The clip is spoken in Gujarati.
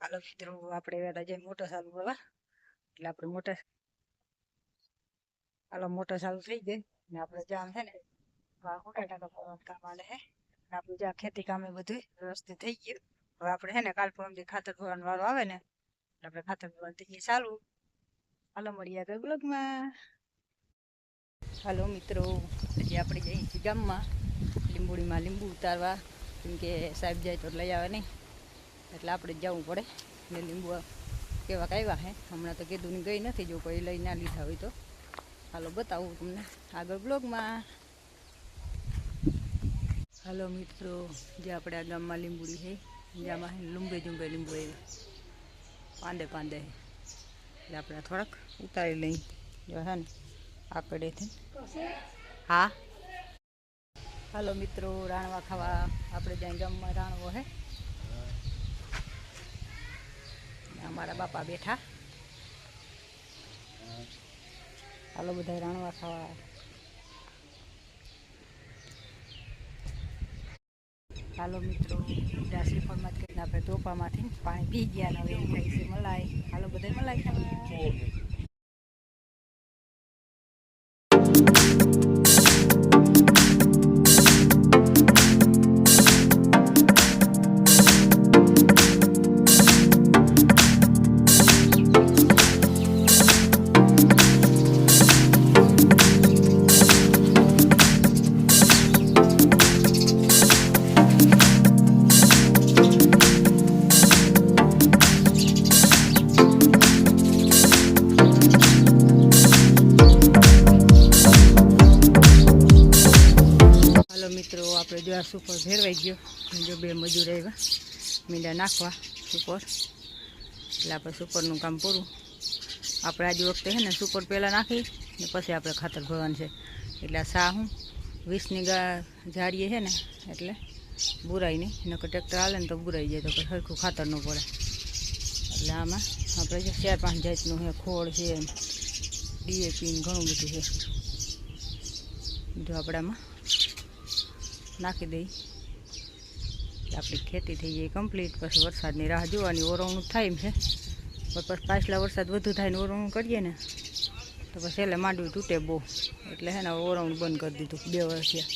હાલો મિત્રો, આપણે વેલા જઈને મોટર ચાલુ કરવા એટલે આપણે મોટર ચાલુ થઈ ગઈ ને આપણે જામ છે ને બટાકા પાવાનું કામ આલે હે. આપણે જ્યાં ખેતી કામે બધું વ્યવસ્થિત થઈ ગયું. હવે આપણે છે ને કાલ પરમથી ખાતર ભરવાનો વારો આવે ને એટલે આપણે ખાતર ભરવાનું થઈ ચાલુ. હાલો મળીએ આગળ બ્લોગમાં. હાલો મિત્રો, હજી આપણે જઈએ છીએ ગામમાં લીંબુડીમાં લીંબુ ઉતારવા, કેમ કે સાહેબ જાય તો લઈ આવે નહીં એટલે આપણે જવું પડે. ને લીંબુ કેવા આવ્યા હે હમણાં તો કીધું ને ગઈ નથી, જો કોઈ લઈ ના લીધા હોય તો હાલો બતાવું તમને આગળ બ્લોગમાં. હાલો મિત્રો, જે આપણે આ ગામમાં લીંબુડી છે જ્યાંમાં લંબે જુંબે લીંબુ આવ્યા પાંદે પાંદે એટલે આપણે થોડાક ઉતારી લઈ જો હે ને આકડેથી. હા હાલો મિત્રો, રાણવા ખાવા આપણે જ્યાં ગામમાં રાણવો હે. અમારા બાપા બેઠા. હાલો બધા રાણવા ખાવા. હાલો મિત્રો, શ્રીફળમાં કરીને આપણે ટોપામાંથી પાણી પી ગયા ને હવે એમ થાય છે મલાઈ. હાલો બધા મલાઈ ખાવા. મિત્રો, આપણે જો આ સુપર ફેરવાઈ ગયો, જો બે મજૂર આવ્યા મીંડા નાખવા સુપર, એટલે આપણે સુપરનું કામ પૂરું. આપણે આજ વખતે છે ને સુપર પહેલાં નાખી ને પછી આપણે ખાતર ભરવાનું છે. એટલે આ સા હું 20ની ઝાડીએ છે ને એટલે બુરાઈ નહીં, નકર ટ્રેક્ટર હાલે ને તો બુરાઈ જાય તો સરખું ખાતર ન પડે. એટલે આમાં આપણે જે 4-5 જાતનું છે, ખોળ છે, DAP ઘણું બધું છે. જો આપણે આમાં નાખી દઈ આપણી ખેતી થઈ જાય કમ્પ્લીટ. પછી વરસાદની રાહ જોવાની, ઓરવણું થાય એમ છે પણ પછી પાછલા વરસાદ વધુ થાય ને ઓરવણું કરીએ ને તો પછી એટલે માંડવી તૂટે બહુ, એટલે છે ને ઓરવણું બંધ કરી દીધું 2 વર્ષ થયા.